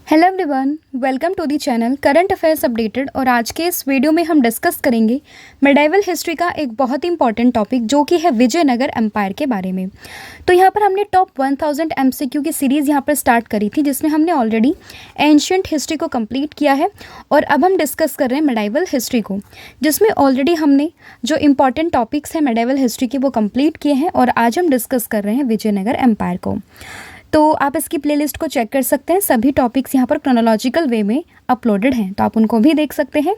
Hello everyone, welcome to the channel current affairs updated. और आज के इस वीडियो में हम डिस्कस करेंगे मेडाइवल हिस्ट्री का एक बहुत ही इंपॉर्टेंट टॉपिक जो कि है विजयनगर एम्पायर के बारे में। तो यहाँ पर हमने टॉप 1000 एमसीक्यू की सीरीज़ यहाँ पर स्टार्ट करी थी जिसमें हमने ऑलरेडी एंशियंट हिस्ट्री को कंप्लीट किया है और अब हम डिस्कस कर रहे हैं मेडाइवल हिस्ट्री को, जिसमें ऑलरेडी हमने जो इंपॉर्टेंट टॉपिक्स हैं मेडाइवल हिस्ट्री के वो कंप्लीट किए हैं और आज हम डिस्कस कर रहे हैं विजयनगर एम्पायर को। तो आप इसकी प्लेलिस्ट को चेक कर सकते हैं, सभी टॉपिक्स यहाँ पर क्रोनोलॉजिकल वे में अपलोडेड हैं, तो आप उनको भी देख सकते हैं।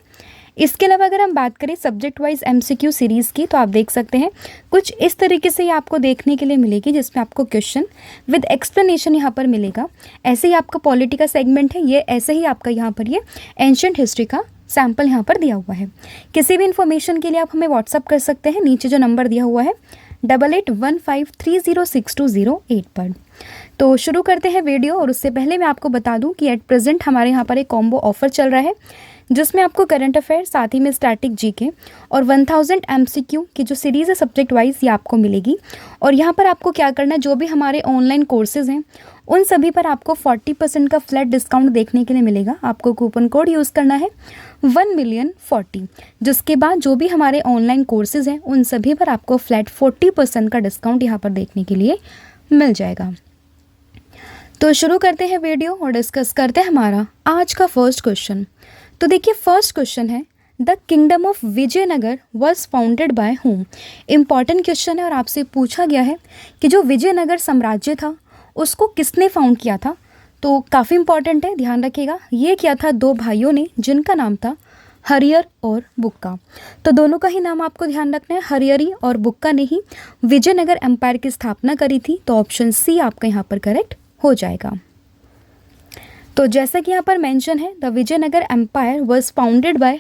इसके अलावा अगर हम बात करें सब्जेक्ट वाइज एमसीक्यू सीरीज़ की, तो आप देख सकते हैं कुछ इस तरीके से ये आपको देखने के लिए मिलेगी, जिसमें आपको क्वेश्चन विद एक्सप्लेनेशन यहाँ पर मिलेगा। ऐसे ही आपका पॉलिटी का सेगमेंट है ये, ऐसे ही आपका यहाँ पर ये एंशिएंट हिस्ट्री का सैम्पल यहाँ पर दिया हुआ है। किसी भी इन्फॉर्मेशन के लिए आप हमें व्हाट्सअप कर सकते हैं, नीचे जो नंबर दिया हुआ है 8815306208 पर। तो शुरू करते हैं वीडियो। और उससे पहले मैं आपको बता दूं कि एट प्रेजेंट हमारे यहाँ पर एक कॉम्बो ऑफर चल रहा है जिसमें आपको करंट अफेयर साथ ही में स्टैटिक जीके और 1000 एमसीक्यू की जो सीरीज़ है सब्जेक्ट वाइज ये आपको मिलेगी। और यहाँ पर आपको क्या करना है, जो भी हमारे ऑनलाइन कोर्सेज़ हैं उन सभी पर आपको 40% का फ्लैट डिस्काउंट देखने के लिए मिलेगा। आपको कूपन कोड यूज़ करना है 1,000,040, जिसके बाद जो भी हमारे ऑनलाइन कोर्सेज़ हैं उन सभी पर आपको फ्लैट 40% का डिस्काउंट यहाँ पर देखने के लिए मिल जाएगा। तो शुरू करते हैं वीडियो और डिस्कस करते हैं हमारा आज का फर्स्ट क्वेश्चन। तो देखिए फर्स्ट क्वेश्चन है, the kingdom of Vijayanagar was founded by whom. Important question है और आपसे पूछा गया है कि जो विजयनगर साम्राज्य था उसको किसने फाउंड किया था। तो काफ़ी इंपॉर्टेंट है, ध्यान रखिएगा। ये किया था दो भाइयों ने जिनका नाम था हरियर और बुक्का। तो दोनों का ही नाम आपको ध्यान रखना है, हरियरी और बुक्का ने ही विजयनगर एम्पायर की स्थापना करी थी। तो ऑप्शन सी आपका यहाँ पर करेक्ट हो जाएगा। तो जैसा कि यहाँ पर मेंशन है, the Vijayanagar empire was founded by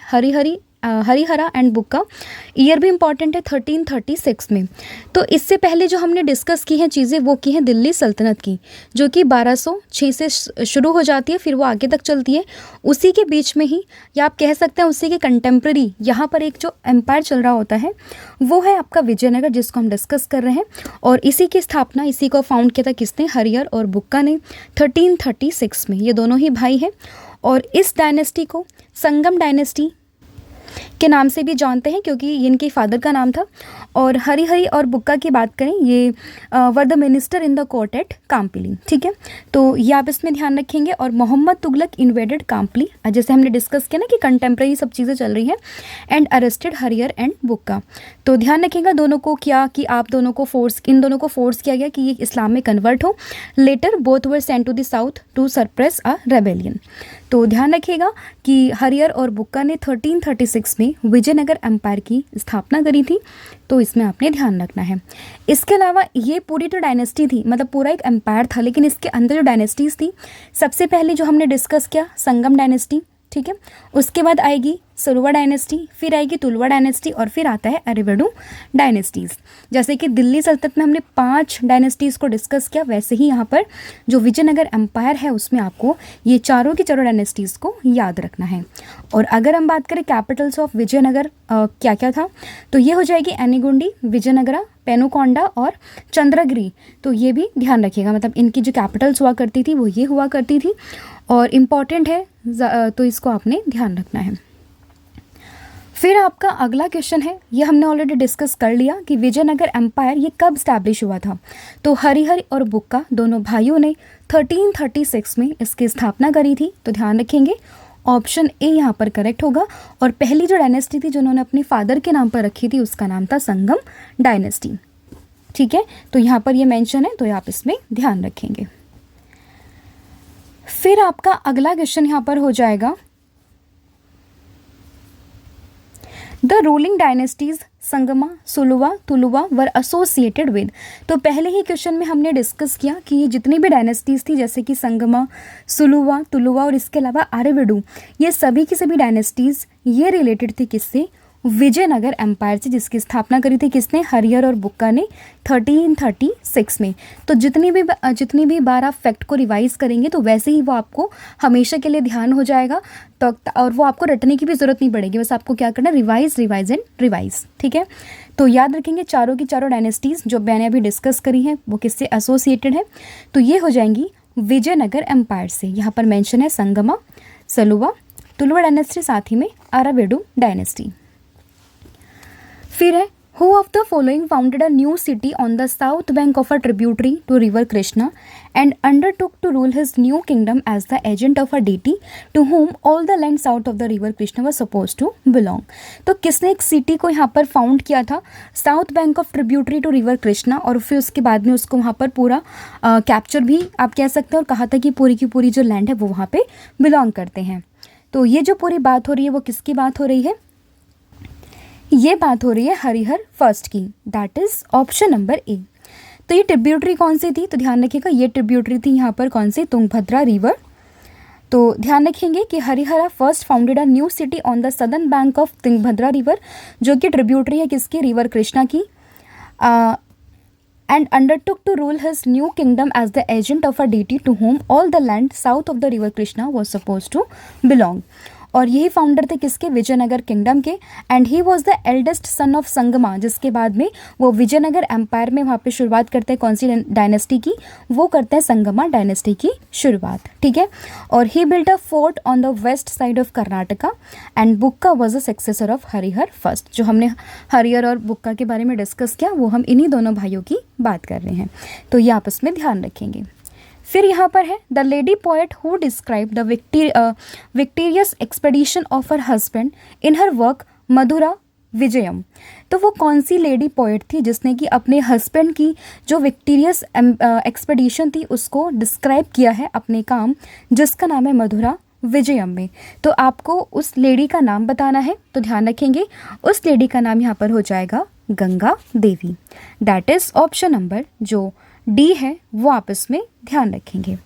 Harihara and Bukka. Year भी इंपॉर्टेंट है 1336 में। तो इससे पहले जो हमने डिस्कस की हैं चीज़ें वो की हैं दिल्ली सल्तनत की, जो कि 1206 से शुरू हो जाती है, फिर वो आगे तक चलती है। उसी के बीच में ही, या आप कह सकते हैं उसी के कंटेम्प्रेरी यहाँ पर एक जो एम्पायर चल रहा होता है वो है आपका विजयनगर, जिसको हम डिस्कस कर रहे हैं। और इसी की स्थापना, इसी को फाउंड किया था किसने, हरियर और बुक्का ने 1336 में। ये दोनों ही भाई हैं और इस डायनेस्टी को संगम डायनेस्टी के नाम से भी जानते हैं क्योंकि इनके फादर का नाम था। और हरिहरी और बुक्का की बात करें, ये were the minister in the court at Kampili, ठीक है। तो ये आप इसमें ध्यान रखेंगे। और मोहम्मद तुगलक इन्वेडेड काम्पली, जैसे हमने डिस्कस किया ना कि कंटेम्प्रेरी सब चीज़ें चल रही हैं, एंड अरेस्टेड हरियर एंड बुक्का। तो ध्यान रखिएगा दोनों को क्या कि आप दोनों को इन दोनों को फोर्स किया गया कि ये इस्लाम में कन्वर्ट हो। Later both were sent to the south to suppress a rebellion. तो ध्यान रखिएगा कि हरियर और बुक्का ने 1336 में विजयनगर एम्पायर की स्थापना करी थी। तो इसमें आपने ध्यान रखना है। इसके अलावा ये पूरी जो डायनेस्टी थी, मतलब पूरा एक एम्पायर था, लेकिन इसके अंदर जो डायनेस्टीज़ थी, सबसे पहले जो हमने डिस्कस किया संगम डायनेस्टी, ठीक है। उसके बाद आएगी सलुवा डायनेस्टी, फिर आएगी तुलवा डायनेस्टी और फिर आता है अरेवडू डायनेस्टीज़। जैसे कि दिल्ली सल्तनत में हमने 5 डायनेस्टीज़ को डिस्कस किया, वैसे ही यहाँ पर जो विजयनगर एम्पायर है उसमें आपको ये चारों की चारों डायनेस्टीज़ को याद रखना है। और अगर हम बात करें कैपिटल्स ऑफ विजयनगर क्या क्या था, तो ये हो जाएगी एनीगुंडी, विजयनगरा, पेनुकोंडा और चंद्रगिरी। तो ये भी ध्यान रखिएगा, मतलब इनकी जो कैपिटल्स हुआ करती थी वो ये हुआ करती थी और इम्पॉर्टेंट है, तो इसको आपने ध्यान रखना है। फिर आपका अगला क्वेश्चन है, ये हमने ऑलरेडी डिस्कस कर लिया कि विजयनगर एम्पायर ये कब स्टैब्लिश हुआ था। तो हरिहर और बुक्का दोनों भाइयों ने 1336 में इसकी स्थापना करी थी। तो ध्यान रखेंगे ऑप्शन ए यहाँ पर करेक्ट होगा। और पहली जो डायनेस्टी थी जो उन्होंने अपने फादर के नाम पर रखी थी उसका नाम था संगम डायनेस्टी, ठीक है। तो यहाँ पर ये मेंशन है, तो आप इसमें ध्यान रखेंगे। फिर आपका अगला क्वेश्चन यहाँ पर हो जाएगा, the ruling dynasties Sangama, Saluva, Tuluva were associated with. तो पहले ही क्वेश्चन में हमने डिस्कस किया कि ये जितनी भी डायनेस्टीज थी जैसे कि संगमा, सुलुवा, तुलुवा और इसके अलावा आर्यविडू, ये सभी की सभी डायनेस्टीज ये रिलेटेड थी किससे, विजयनगर एम्पायर से, जिसकी स्थापना करी थी किसने, हरियर और बुक्का ने 1336 में। तो जितनी भी बार आप फैक्ट को रिवाइज करेंगे तो वैसे ही वो आपको हमेशा के लिए ध्यान हो जाएगा। तो और वो आपको रटने की भी ज़रूरत नहीं पड़ेगी, बस आपको क्या करना है, रिवाइज एंड रिवाइज, ठीक है। तो याद रखेंगे चारों की चारों डायनेस्टीज़ जो मैंने अभी डिस्कस करी हैं वो किससे एसोसिएटेड है। तो ये हो जाएंगी विजयनगर एम्पायर से। यहाँ पर मेंशन है संगमा, सलुवा, तुलुवा डायनेस्टी, साथ ही में आरावेडु डायनेस्टी। फिर है who of the following founded a new city on the south bank of a tributary to river Krishna and undertook to rule his new kingdom as the agent of a deity to whom all the land south of the river Krishna was supposed to belong. तो किसने एक city को यहाँ पर found किया था south bank of tributary to river Krishna, और फिर उसके बाद में उसको वहाँ पर पूरा कैप्चर भी आप कह सकते हैं, और कहा था कि पूरी की पूरी जो लैंड है वो वहाँ पे बिलोंग करते हैं। तो ये जो पूरी बात हो रही है वो किसकी बात हो रही है? ये बात हो रही है हरिहर फर्स्ट की, that is option number A. तो ये ट्रिब्यूटरी कौन सी थी? तो ध्यान रखिएगा ये ट्रिब्यूटरी थी यहाँ पर कौन सी? तुंगभद्रा रिवर। तो ध्यान रखेंगे कि Harihara first founded a new city on the southern bank of Tungabhadra river, जो कि ट्रिब्यूटरी है किसकी? रिवर कृष्णा की। And undertook to rule his new kingdom as the agent of a deity to whom all the land south of the river Krishna was supposed to belong. और यही founder थे किसके? Vijayanagar kingdom के। And he was the eldest son of Sangama, जिसके बाद में वो Vijayanagar empire में वहाँ पे शुरुआत करते हैं कौन सी डायनेस्टी की? वो करते हैं संगमा डायनेस्टी की शुरुआत, ठीक है। और he built a fort on the west side of Karnataka and Bukka was a successor of Harihara first. जो हमने हरिहर और बुक्का के बारे में डिस्कस किया वो हम इन्हीं दोनों भाइयों की बात कर रहे हैं, तो ये आपस में ध्यान रखेंगे। फिर यहाँ पर है the lady poet who describe the victorious expedition of her husband in her work Madhura Vijayam. तो वो कौन सी लेडी पोएट थी जिसने कि अपने हस्बैंड की जो विक्टोरियस एक्सपेडिशन थी उसको डिस्क्राइब किया है अपने काम, जिसका नाम है मधुरा विजयम में। तो आपको उस लेडी का नाम बताना है, तो ध्यान रखेंगे उस लेडी का नाम यहाँ पर हो जाएगा Ganga Devi, that is option number जो डी है वो आपस में ध्यान रखेंगे।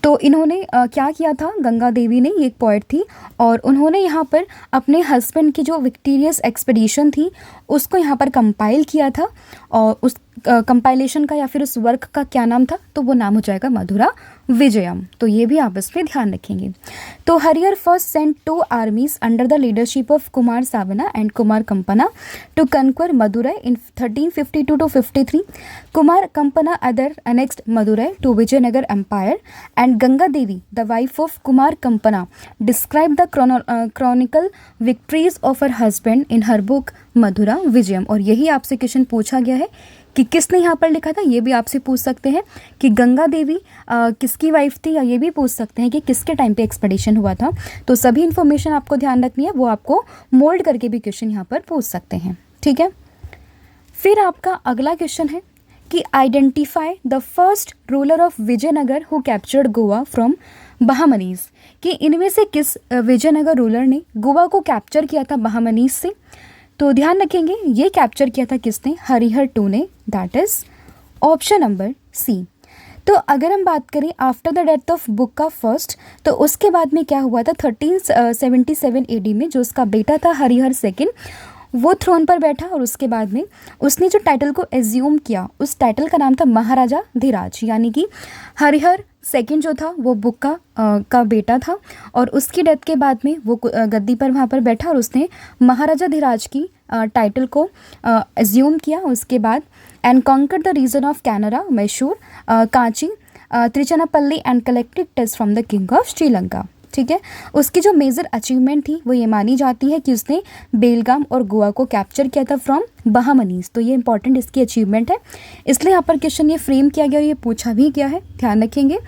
तो इन्होंने क्या किया था? गंगा देवी ने, ये एक पोएट थी, और उन्होंने यहाँ पर अपने हस्बैंड की जो विक्टोरियस एक्सपेडिशन थी उसको यहाँ पर कंपाइल किया था, और उस कंपाइलेशन का या फिर उस वर्क का क्या नाम था? तो वो नाम हो जाएगा मधुरा विजयम। तो ये भी आप इस पर ध्यान रखेंगे। तो Harihara first sent 2 armies under the leadership of Kumara Savanna and Kumara Kampana to conquer Madurai in 1352 to 53. Kumara Kampana other annexed Madurai to Vijayanagara empire and Ganga Devi the wife of Kumara Kampana describe the chronicle victories of her husband in her book Madhura Vijayam. और यही आपसे क्वेश्चन पूछा गया है कि किसने यहाँ पर लिखा था, ये भी आपसे पूछ सकते हैं कि गंगा देवी किसकी वाइफ थी, या ये भी पूछ सकते हैं कि किसके टाइम पे एक्सपेडिशन हुआ था। तो सभी इन्फॉर्मेशन आपको ध्यान रखनी है, वो आपको मोल्ड करके भी क्वेश्चन यहाँ पर पूछ सकते हैं, ठीक है। फिर आपका अगला क्वेश्चन है कि identify the first ruler of Vijayanagara who captured Goa from Bahmanis. कि इनमें से किस विजयनगर रूलर ने गोवा को कैप्चर किया था बहामनीज से? तो ध्यान रखेंगे ये कैप्चर किया था किसने? हरिहर 2 ने, that is option number C. तो अगर हम बात करें after the death of Bukka first, तो उसके बाद में क्या हुआ था? 1377 AD में जो उसका बेटा था हरिहर सेकंड, वो थ्रोन पर बैठा, और उसके बाद में उसने जो टाइटल को एज्यूम किया उस टाइटल का नाम था महाराजा धीराज। यानी कि हरिहर सेकंड जो था वो बुक्का का बेटा था, और उसकी डेथ के बाद में वो गद्दी पर वहाँ पर बैठा और उसने महाराजा धीराज की टाइटल को एज्यूम किया। उसके बाद and conquer the region of Canara, Mysore, Kanchi, Trichinopoly and collected test from the king of Sri Lanka, ठीक है। उसकी जो मेजर अचीवमेंट थी वो ये मानी जाती है कि उसने बेलगाम और गोवा को कैप्चर किया था फ्रॉम बहामनीज। तो ये इंपॉर्टेंट इसकी अचीवमेंट है, इसलिए यहाँ पर क्वेश्चन ये फ्रेम किया गया और ये पूछा भी गया है, ध्यान रखेंगे।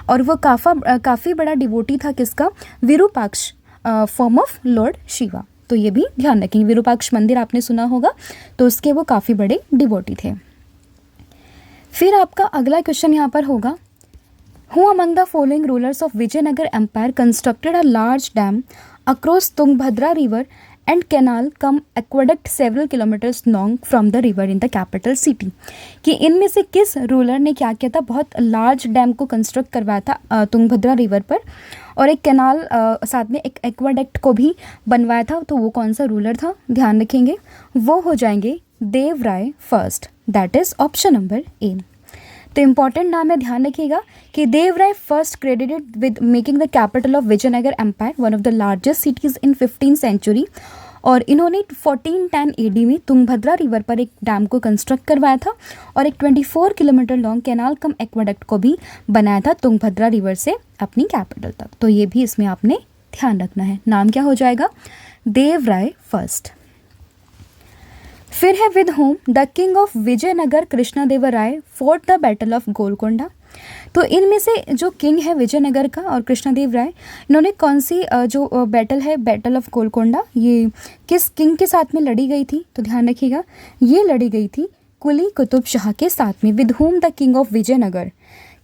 और वो काफ़ी बड़ा डिवोटी था किसका? Virupaksha, form of Lord Shiva. तो ये भी ध्यान रखेंगे, विरूपाक्ष मंदिर आपने सुना होगा, तो उसके वो काफ़ी बड़े डिवोटी थे। फिर आपका अगला क्वेश्चन यहाँ पर होगा Who among the following rulers of Vijayanagar Empire constructed a large dam across Tungbhadra river and canal cum aqueduct several kilometers long from the river in the capital city? कि इनमें से किस रूलर ने क्या किया था? बहुत लार्ज डैम को कंस्ट्रक्ट करवाया था तुंगभद्रा रिवर पर, और एक कैनाल साथ में एक एक्वाडक्ट को भी बनवाया था। तो वो कौन सा रूलर था? ध्यान रखेंगे वो हो जाएंगे Devaraya first, that is option number A. तो इम्पॉर्टेंट नाम है, ध्यान रखिएगा कि Devaraya first credited with making the capital of Vijayanagar empire one of the largest cities in 15th century और इन्होंने 1410 AD में तुंगभद्रा रिवर पर एक डैम को कंस्ट्रक्ट करवाया था और एक 24 किलोमीटर लॉन्ग कैनाल कम एक्वाडक्ट को भी बनाया था तुंगभद्रा रिवर से अपनी कैपिटल तक। तो ये भी इसमें आपने ध्यान रखना है। नाम क्या हो जाएगा? देवराय फर्स्ट। फिर है with whom the king of Vijayanagar Krishnadevaraya fought the battle of Golconda. तो इनमें से जो किंग है विजयनगर का और कृष्णदेव राय, इन्होंने कौन सी जो बैटल है, बैटल ऑफ गोलकोंडा, ये किस किंग के साथ में लड़ी गई थी? तो ध्यान रखिएगा, ये लड़ी गई थी कुली कुतुब शाह के साथ में। With whom the king of Vijayanagar,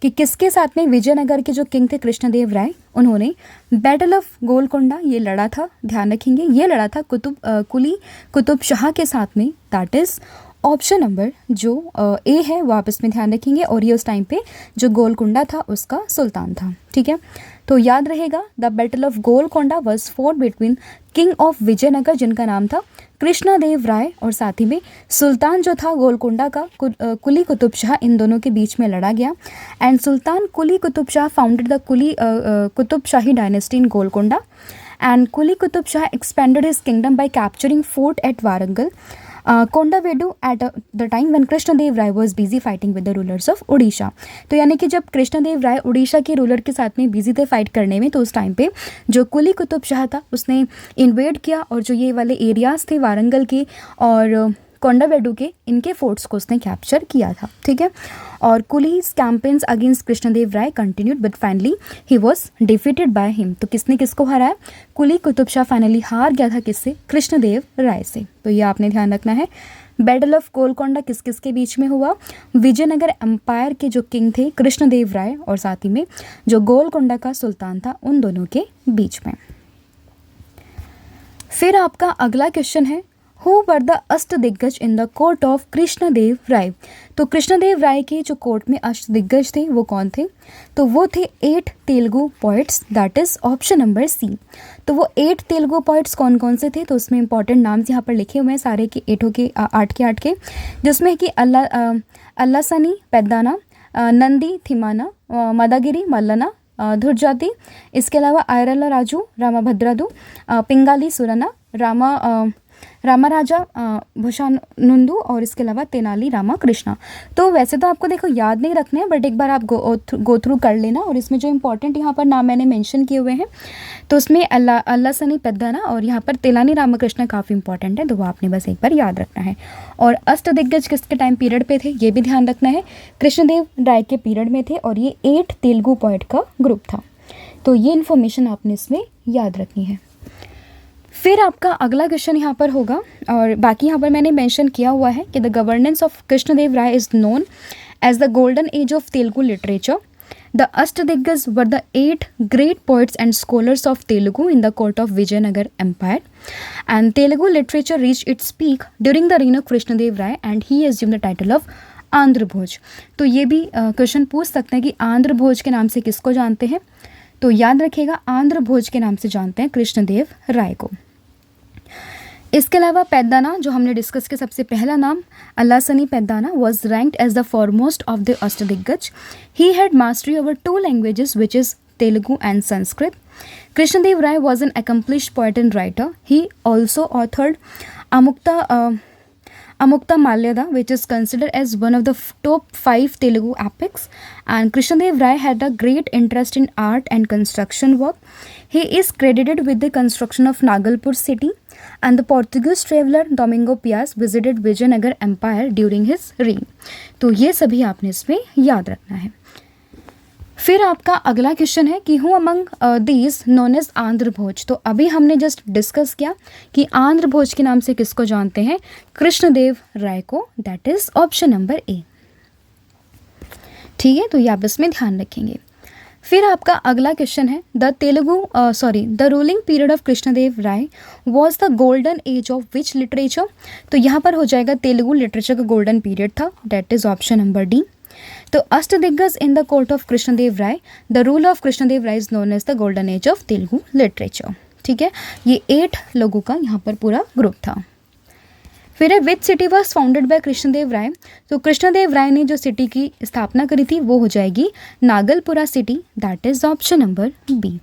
कि किसके साथ में? विजयनगर के जो किंग थे कृष्णदेव राय, उन्होंने बैटल ऑफ गोलकोंडा ये लड़ा था। ध्यान रखेंगे, ये लड़ा था कुली कुतुब शाह के साथ में। दैट इज़ ऑप्शन नंबर जो ए है वो आप इसमें ध्यान रखेंगे। और ये उस टाइम पे जो गोलकोंडा था उसका सुल्तान था। ठीक है, तो याद रहेगा the battle of Golconda was fought between king of Vijayanagar जिनका नाम था कृष्णदेव राय और साथ ही में सुल्तान जो था गोलकोंडा का कुली कुतुब शाह, इन दोनों के बीच में लड़ा गया। And Sultan Quli Qutb Shah founded the Quli Qutb Shahi dynasty in Golconda and Quli Qutb Shah expanded his kingdom by capturing fort at Warangal Kondaveedu at the time when Krishnadeva Raya was busy fighting with the rulers of Orissa. तो यानी कि जब कृष्णदेव राय उड़ीसा के रूलर के साथ में बिजी थे फाइट करने में, तो उस टाइम पे जो कुली कुतुब शाह था उसने इन्वेड किया और जो ये वाले एरियाज़ थे वारंगल के और कोंडावेडू के, इनके फोर्ट्स को उसने कैप्चर किया था। ठीक है, और Quli's campaigns against Krishnadeva Raya continued but finally he was defeated by him. तो किसने किसको हराया? कुली कुतुब शाह फाइनली हार गया था। किससे? कृष्णदेव राय से। तो ये आपने ध्यान रखना है। बैटल ऑफ गोलकोंडा किस किस के बीच में हुआ? विजयनगर एम्पायर के जो किंग थे कृष्णदेव राय और साथ ही में जो गोलकोंडा का सुल्तान था, उन दोनों के बीच में। फिर आपका अगला क्वेश्चन है, who were the Ashtadiggaja in the court of Krishnadeva Raya. तो कृष्णदेव राय के जो कोर्ट में अष्टदिग्गज थे वो कौन थे? तो वो थे 8 Telugu poets. That is option number C. तो वो 8 तेलुगु पोइट्स कौन कौन से थे? तो उसमें इंपॉर्टेंट नाम्स यहाँ पर लिखे हुए हैं सारे के 8 के, जिसमें कि अल्लासनी पेद्दाना, नंदी थिमाना, मदागिरी मल्लना, धुर्जाति, इसके अलावा आयरला राजू, रामाभद्रादु, पिंगाली सुरना, रामाराजा भूषानुंदू और इसके अलावा तेनाली रामा कृष्णा। तो वैसे तो आपको देखो याद नहीं रखने हैं, बट एक बार आप गो थ्रू कर लेना। और इसमें जो इंपॉर्टेंट यहाँ पर नाम मैंने मेंशन किए हुए हैं, तो उसमें अल्लासनी पेद्दाना और यहाँ पर तेलानी रामकृष्ण काफ़ी इंपॉर्टेंट है, तो वो आपने बस एक बार याद रखना है। और अष्टदिग्गज किसके टाइम पीरियड पे थे ये भी ध्यान रखना है, कृष्णदेव राय के पीरियड में थे और ये 8 तेलुगु पोएट का ग्रुप था। तो ये इन्फॉर्मेशन आपने इसमें याद रखनी है। फिर आपका अगला क्वेश्चन यहाँ पर होगा, और बाकी यहाँ पर मैंने मेंशन किया हुआ है कि the governance of Krishnadeva Raya is known as the golden age of Telugu literature. The Ashtadiggaja were the 8 great poets and scholars of Telugu in the court of Vijayanagar Empire, and Telugu literature reached its peak during the reign of Krishnadev Rai and he assumed the title of Andhra Bhoja. तो ये भी question पूछ सकते हैं कि आंध्र भोज के नाम से किसको जानते हैं? तो याद रखिएगा आंध्र भोज के नाम से जानते हैं कृष्णदेव राय को। इसके अलावा पेद्दाना जो हमने डिस्कस किया, सबसे पहला नाम Allasani Peddana was ranked as the foremost of the Ashtadiggaja. He had mastery over 2 languages which is Telugu and Sanskrit. Krishnadev Rai was an accomplished poet and writer. He also authored Amukta Malyada, which is considered as one of the top 5 Telugu epics. And Krishnadev Rai had a great interest in art and construction work. He is credited with the construction of Nagalpur city. And the Portuguese traveler Domingo Pias visited Vijayanagar Empire during his reign. तो ये सभी आपने इसमें याद रखना है। फिर आपका अगला क्वेश्चन है कि who among these known as Andhra Bhoja. तो अभी हमने जस्ट डिस्कस किया कि आंध्र भोज के नाम से किसको जानते हैं? कृष्णदेव राय को। दैट इज ऑप्शन नंबर ए। ठीक है, तो ये आप इसमें ध्यान रखेंगे। फिर आपका अगला क्वेश्चन है the ruling period of Krishnadeva Raya was the golden age of which literature. तो यहाँ पर हो जाएगा तेलुगु लिटरेचर का गोल्डन पीरियड था। That is option number D. तो Ashtadiggaja in the court of Krishnadeva Raya, the rule of Krishnadeva Raya is known as the golden age of Telugu literature. ठीक है, ये 8 लोगों का यहाँ पर पूरा ग्रुप था। फिर है which city was founded by Krishnadeva Raya. तो कृष्णदेव राय ने जो सिटी की स्थापना करी थी वो हो जाएगी Nagalapura city. That is option number B.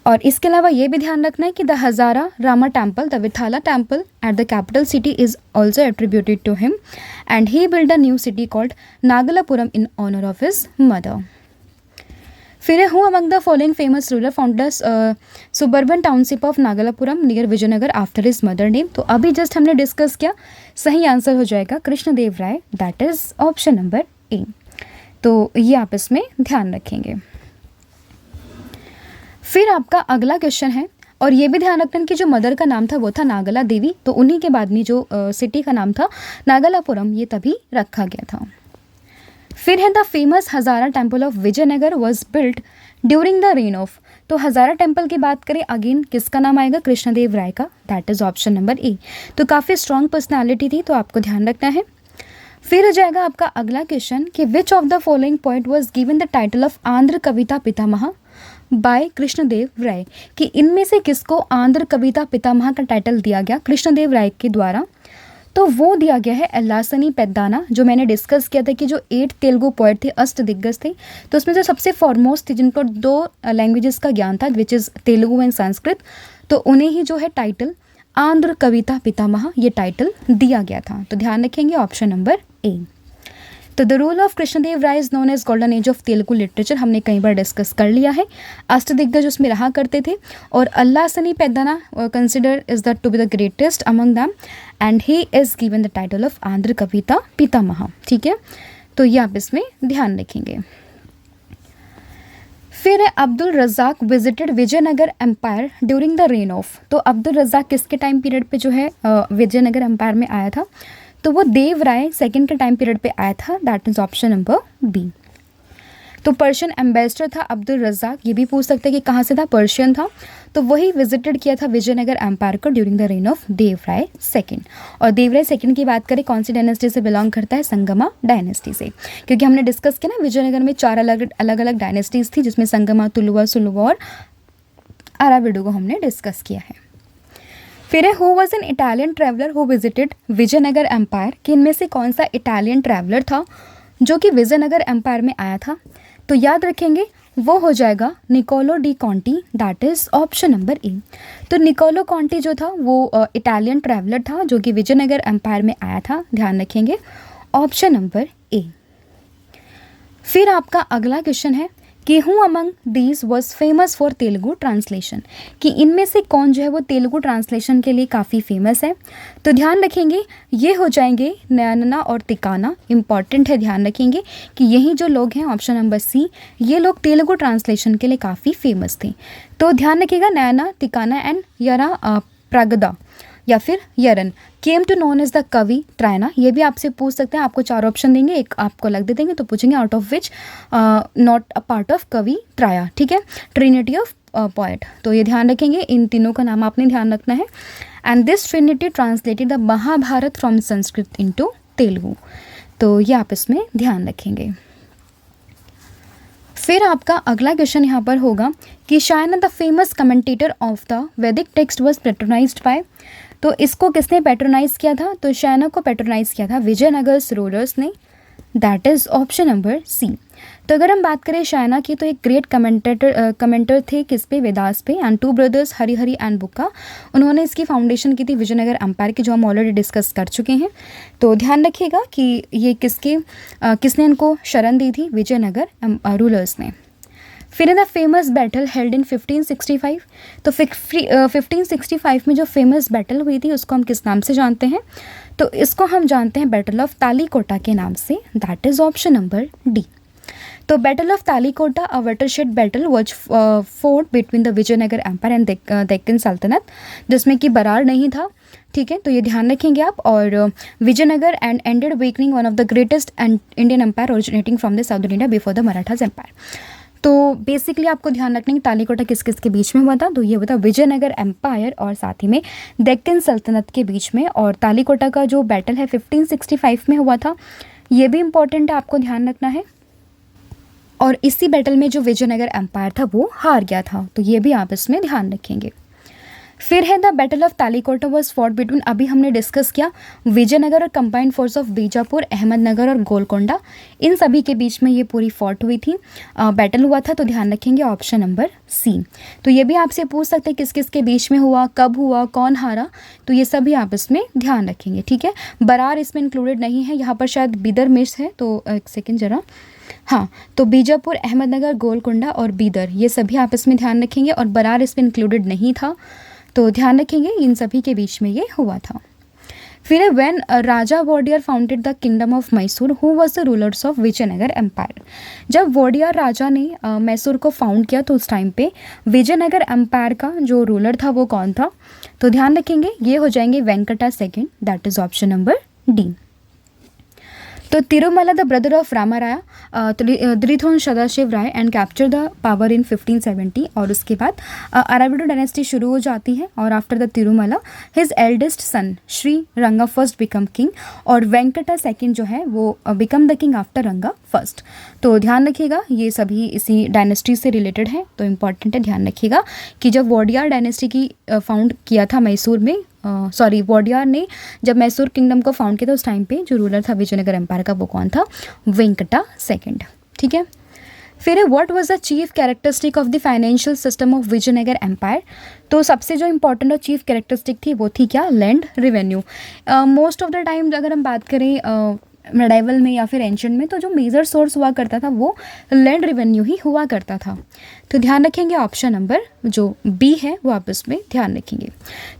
और इसके अलावा ये भी ध्यान रखना है कि the Hazara Rama temple, the Vitthala temple at the capital city is also attributed to him and he build a new city called Nagalapuram in honour of his mother. फिर है who among the following famous ruler founders suburban township of Nagalapuram near Vijayanagara after his mother name. तो अभी just हमने discuss किया, सही answer हो जाएगा Krishnadeva Raya, that is option number A. तो ये आप इसमें ध्यान रखेंगे। फिर आपका अगला क्वेश्चन है, और ये भी ध्यान रखना कि जो मदर का नाम था वो था नागला देवी, तो उन्हीं के बाद में जो सिटी का नाम था नागलापुरम, ये तभी रखा गया था। फिर है the famous Hazara temple of Vijayanagar was built during the reign of. तो हज़ारा टेम्पल की बात करें, अगेन किसका नाम आएगा, कृष्णदेव राय का, that is option number A. तो काफ़ी स्ट्रॉन्ग पर्सनैलिटी थी, तो आपको ध्यान रखना है। फिर हो जाएगा आपका अगला क्वेश्चन कि which of the following poet was given the title of Andhra Kavita Pitamaha by Krishnadeva Raya, कि इनमें से किसको आंध्र कविता पितामह का टाइटल दिया गया कृष्णदेव राय के द्वारा। तो वो दिया गया है अल्लासनी पेद्दाना, जो मैंने डिस्कस किया था कि जो 8 तेलुगु पोएट थे, अष्टदिग्गज थे, तो उसमें जो सबसे फॉरमोस्ट थे जिनको 2 लैंग्वेजेस का ज्ञान था, which is Telugu and Sanskrit, तो उन्हें ही जो है टाइटल आंध्र कविता पितामह ये टाइटल दिया गया था। तो ध्यान रखेंगे ऑप्शन नंबर ए। तो the rule of Krishnadeva Raya is known as golden age of Telugu literature, हमने कई बार डिस्कस कर लिया है। अष्टदिग्गज उसमें रहा करते थे, और Allasani Peddana consider is the to be the greatest among them and he is given the title of Andhra Kavita Pitamaha. ठीक है, तो ये आप इसमें ध्यान रखेंगे। फिर है Abdul Razzaq visited Vijayanagar empire during the reign of. तो अब्दुल रज़ाक किसके टाइम पीरियड पे जो है विजयनगर एम्पायर में आया था, तो वो देव राय सेकेंड के टाइम पीरियड पे आया था, that is option number B. तो पर्शियन एम्बेसडर था अब्दुल रज़ाक, ये भी पूछ सकते हैं कि कहाँ से था, पर्शियन था, तो वही विजिटेड किया था विजयनगर एम्पायर को during the reign of Deva Raya second. और देव राय सेकेंड की बात करें कौन सी डायनेस्टी से बिलोंग करता है, संगमा डायनेस्टी से, क्योंकि हमने डिस्कस किया ना विजयनगर में 4 अलग अलग डायनेस्टीज थी, जिसमें संगमा, तुलुवा, सुलुवा और अराविडु को हमने डिस्कस किया है। फिर है who was an Italian traveller who visited Vijayanagar empire, कि इनमें से कौन सा इटालियन ट्रैवलर था जो कि विजयनगर एम्पायर में आया था। तो याद रखेंगे वो हो जाएगा Niccolo de Conti, that is option number A. तो निकोलो कॉन्टी जो था वो इटालियन ट्रैवलर था जो कि विजयनगर एम्पायर में आया था, ध्यान रखेंगे ऑप्शन नंबर ए। फिर आपका अगला क्वेश्चन है कि who among these was famous for Telugu translation, कि इनमें से कौन जो है वो तेलुगु ट्रांसलेशन के लिए काफ़ी फेमस है। तो ध्यान रखेंगे ये हो जाएंगे नयना और तिकाना, इंपॉर्टेंट है, ध्यान रखेंगे कि यही जो लोग हैं ऑप्शन नंबर सी, ये लोग तेलुगु ट्रांसलेशन के लिए काफ़ी फेमस थे। तो ध्यान रखिएगा नयना, तिकाना एंड यरा प्रगदा या फिर Yerrana came to known as the Kavi Trayana. ये भी आपसे पूछ सकते हैं, आपको 4 ऑप्शन देंगे, एक आपको अलग दे देंगे, तो पूछेंगे out of which not a part of कवि त्राया, ठीक है, ट्रिनिटी ऑफ पोएट। तो ये ध्यान रखेंगे, इन तीनों का नाम आपने ध्यान रखना है। And this trinity translated the Mahabharata from Sanskrit into Telugu. तो ये आप इसमें ध्यान रखेंगे। फिर आपका अगला क्वेश्चन यहाँ पर होगा कि Shaina the famous commentator of the वैदिक टेक्स्ट वॉज पेट्रोनाइज्ड बाय। तो इसको किसने पैट्रोनाइज किया था, तो शायना को पैट्रोनाइज किया था विजयनगर रूलर्स ने, that is option number C. तो अगर हम बात करें शायना की, तो एक ग्रेट कमेंटर थे किस पे, वेदास पे, एंड 2 ब्रदर्स हरिहरि एंड बुक्का, उन्होंने इसकी फाउंडेशन की थी विजयनगर एम्पायर की, जो हम ऑलरेडी डिस्कस कर चुके हैं। तो ध्यान रखिएगा कि ये किसने इनको शरण दी थी, विजयनगर रूलर्स ने। फिर in the famous battle held in 1565, तो 1565 में जो फेमस बैटल हुई थी उसको हम किस नाम से जानते हैं, तो इसको हम जानते हैं बैटल ऑफ तालीकोटा के नाम से, that is option number D. तो battle of Talikota a watershed battle was fought between the Vijayanagar empire and Deccan sultanate, जिसमें कि बरार नहीं था, ठीक है, तो ये ध्यान रखेंगे आप। और Vijayanagar and ended weakening one of the greatest Indian empire originating from the southern India before the Marathas empire. तो बेसिकली आपको ध्यान रखना है कि तालीकोटा किस किस के बीच में हुआ था, तो ये हुआ था विजयनगर एम्पायर और साथ ही में डेक्कन सल्तनत के बीच में। और तालीकोटा का जो बैटल है 1565 में हुआ था, ये भी इम्पॉर्टेंट है, आपको ध्यान रखना है। और इसी बैटल में जो विजयनगर एम्पायर था वो हार गया था, तो ये भी आप इसमें ध्यान रखेंगे। फिर है the battle of Talikota was fought between, अभी हमने डिस्कस किया विजयनगर और combined force of Bijapur, Ahmednagar और गोलकोंडा, इन सभी के बीच में ये पूरी फॉट हुई थी, बैटल हुआ था। तो ध्यान रखेंगे ऑप्शन नंबर सी। तो ये भी आपसे पूछ सकते हैं किस किस के बीच में हुआ, कब हुआ, कौन हारा, तो ये सभी आप इसमें ध्यान रखेंगे। ठीक है, बरार इसमें इंक्लूडेड नहीं है, यहाँ पर शायद बीदर मिस है, तो एक सेकेंड जरा, हाँ, तो बीजापुर, अहमदनगर, गोलकोंडा और बीदर, ये सभी आप इसमें ध्यान रखेंगे, और बरार इसमें इंक्लूडेड नहीं था, तो ध्यान रखेंगे इन सभी के बीच में ये हुआ था। फिर when Raja Wodeyar founded the kingdom of Mysore, who was the rulers of Vijayanagar empire. जब वोडियर राजा ने मैसूर को फाउंड किया तो उस टाइम पे विजयनगर एम्पायर का जो रूलर था वो कौन था, तो ध्यान रखेंगे ये हो जाएंगे Venkata second, that is option number D. तो Tirumala the brother of Ramaraya dethroned Sadashiva Raya and capture the power in 1570, और उसके बाद अराविडो डायनेस्टी शुरू हो जाती है, और after the Tirumala his eldest son Shri रंगा फर्स्ट बिकम किंग, और वेंकटा सेकंड जो है वो बिकम द किंग आफ्टर रंगा फर्स्ट। तो ध्यान रखिएगा ये सभी इसी डायनेस्टी से रिलेटेड है, तो इम्पॉर्टेंट है, ध्यान रखिएगा कि जब वोडियार डायनेस्टी की फाउंड किया था मैसूर में, वोडियार ने जब मैसूर किंगडम को फाउंड किया था उस टाइम पे जो रूलर था विजयनगर एम्पायर का वो कौन था, वेंकटा सेकंड। ठीक है, फिर है what was the chief characteristic of the financial system of Vijayanagar empire. तो सबसे जो इंपॉर्टेंट और चीफ कैरेक्टरिस्टिक थी वो थी क्या, land revenue. Most of the time अगर हम बात करें मेडाइवल में या फिर एंशिएंट में, तो जो मेजर सोर्स हुआ करता था वो लैंड रिवेन्यू ही हुआ करता था। तो ध्यान रखेंगे ऑप्शन नंबर जो बी है वो आप इसमें ध्यान रखेंगे।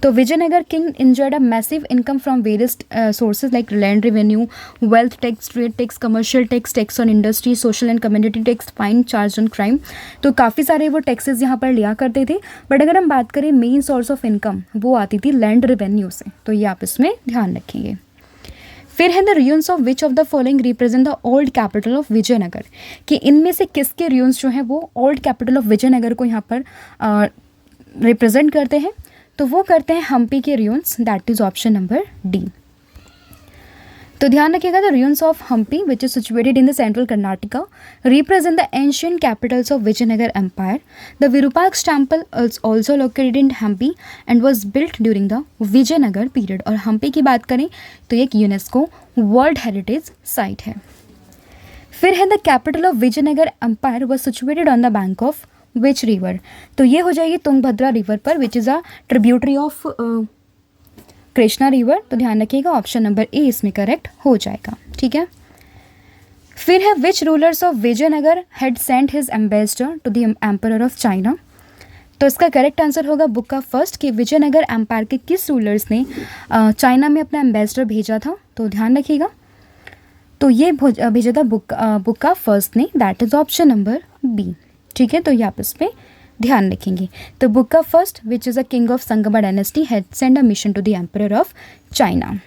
तो Vijayanagar king enjoyed a massive income from various sources like land revenue, wealth tax, trade tax, commercial tax, tax on industry, social and community tax, fine charge on crime. तो काफ़ी सारे वो टैक्सेस यहाँ पर लिया करते थे, बट अगर हम बात करें मेन सोर्स ऑफ इनकम वो आती थी लैंड रेवेन्यू से, तो ये आप इसमें ध्यान रखेंगे। फिर है the ruins of which of the following represent the old capital of Vijayanagar, कि इनमें से किसके ruins जो हैं वो ओल्ड कैपिटल ऑफ विजयनगर को यहाँ पर रिप्रेजेंट करते हैं, तो वो करते हैं हम्पी के ruins, that is option number D. तो ध्यान रखिएगा the ruins of Hampi which is situated in the central Karnataka represent the ancient capitals of Vijayanagar empire. The Virupaksha temple is also located in Hampi and was built during the Vijayanagar period. और हम्पी की बात करें तो एक UNESCO world heritage site है। फिर है the capital of Vijayanagar empire was situated on the bank of which river. तो ये हो जाएगी तुंगभद्रा रिवर पर, which is a tributary of Krishna river. तो ध्यान रखिएगा ऑप्शन नंबर ए इसमें करेक्ट हो जाएगा। ठीक है, फिर है which rulers of Vijayanagara had sent his ambassador to the emperor of China. तो इसका करेक्ट आंसर होगा बुक का फर्स्ट, कि विजयनगर एम्पायर के किस रूलर्स ने चाइना में अपना एम्बेसडर भेजा था। तो ध्यान रखिएगा, तो ये भेजा था बुक का फर्स्ट ने, that is option number B. ठीक है, तो ये आप इस पर ध्यान रखेंगे। तो बुक का first which is a king of Sangama dynasty had send a mission to the emperor of China.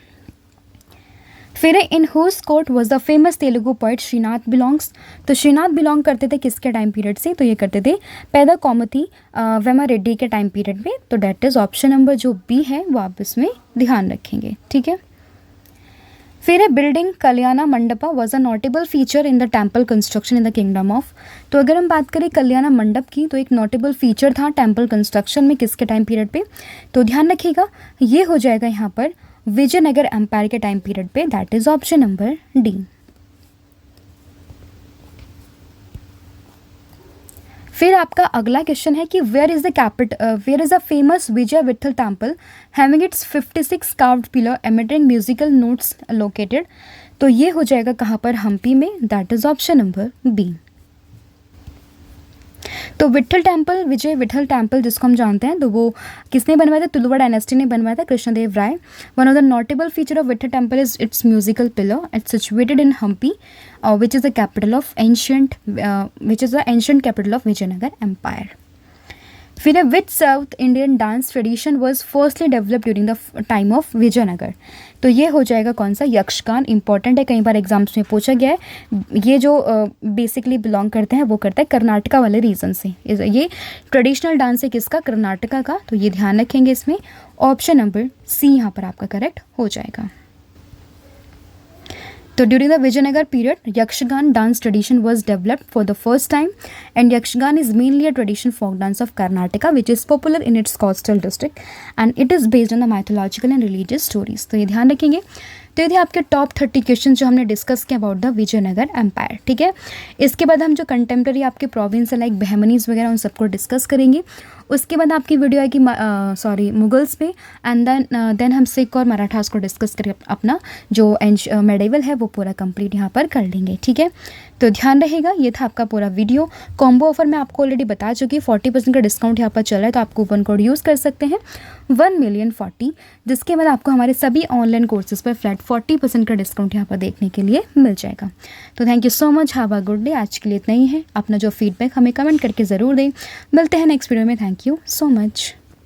फिर in whose court was the famous Telugu poet Srinatha belongs. तो श्रीनाथ बिलोंग करते थे किसके टाइम पीरियड से, तो ये करते थे पैदा कौमती वेमा रेड्डी के टाइम पीरियड में। तो डेट इज ऑप्शन नंबर जो बी है वो आप इसमें ध्यान रखेंगे। ठीक है, फिर है building Kalyana Mandapa was a notable feature in the temple construction in the kingdom of. तो अगर हम बात करें कल्याणा मंडप की, तो एक नोटेबल फीचर था टेम्पल कंस्ट्रक्शन में किसके टाइम पीरियड पे, तो ध्यान रखिएगा ये हो जाएगा यहाँ पर विजयनगर एम्पायर के टाइम पीरियड पे, that is option number D. फिर आपका अगला क्वेश्चन है कि where is the famous Vijaya Vitthala temple having its 56 carved pillar emitting musical notes located. तो ये हो जाएगा कहाँ पर, हम्पी में, that is option number B. तो विठल टेम्पल, विजय विठल टेम्पल जिसको हम जानते हैं, तो वो किसने बनवाया था, तुलुवा डायनेस्टी ने बनवाया था, Krishnadeva Raya. One of the notable feature of Vitthala temple is its musical pillar, its situated in Hampi which is the capital of ancient capital of Vijayanagar empire. फिर which South Indian dance tradition was firstly develop during the time of Vijayanagara. तो ये हो जाएगा कौन सा, Yakshagana. Important है, कई बार exams में पूछा गया है। ये जो बेसिकली बिलोंग करते हैं वो करता है कर्नाटका वाले रीजन से। ये ट्रेडिशनल डांस है किसका, कर्नाटका का। तो ये ध्यान रखेंगे इसमें, ऑप्शन नंबर सी यहाँ पर आपका करेक्ट हो जाएगा। तो during the Vijayanagar period Yakshagana dance tradition was developed for the first time and Yakshagana is mainly a tradition folk dance of Karnataka which is popular in its coastal district and it is based on the mythological and religious stories. तो ये ध्यान रखेंगे। तो ये थे आपके top 30 question जो हमने डिस्कस किया अबाउट द विजयनगर एम्पायर। ठीक है, इसके बाद हम जो कंटेम्प्रेरी आपके प्रोविंस है लाइक बहमनीज वगैरह उन सबको डिस्कस करेंगे। उसके बाद आपकी वीडियो आएगी मुगल्स पे एंड देन हम सिख और मराठास को डिस्कस करके अपना जो मेडिवल है वो पूरा कंप्लीट यहाँ पर कर लेंगे। ठीक है, तो ध्यान रहेगा। ये था आपका पूरा वीडियो। कॉम्बो ऑफर मैं आपको ऑलरेडी बता चुकी, 40% का डिस्काउंट यहाँ पर चल रहा है, तो आप कूपन कोड यूज़ कर सकते हैं 1,000,040, जिसके बाद आपको हमारे सभी ऑनलाइन कोर्सेज पर फ्लैट 40% का डिस्काउंट यहाँ पर देखने के लिए मिल जाएगा। तो thank you so much, have a good day. आज के लिए इतना ही है। अपना जो फीडबैक हमें कमेंट करके ज़रूर दें। मिलते हैं नेक्स्ट वीडियो में। Thank you so much.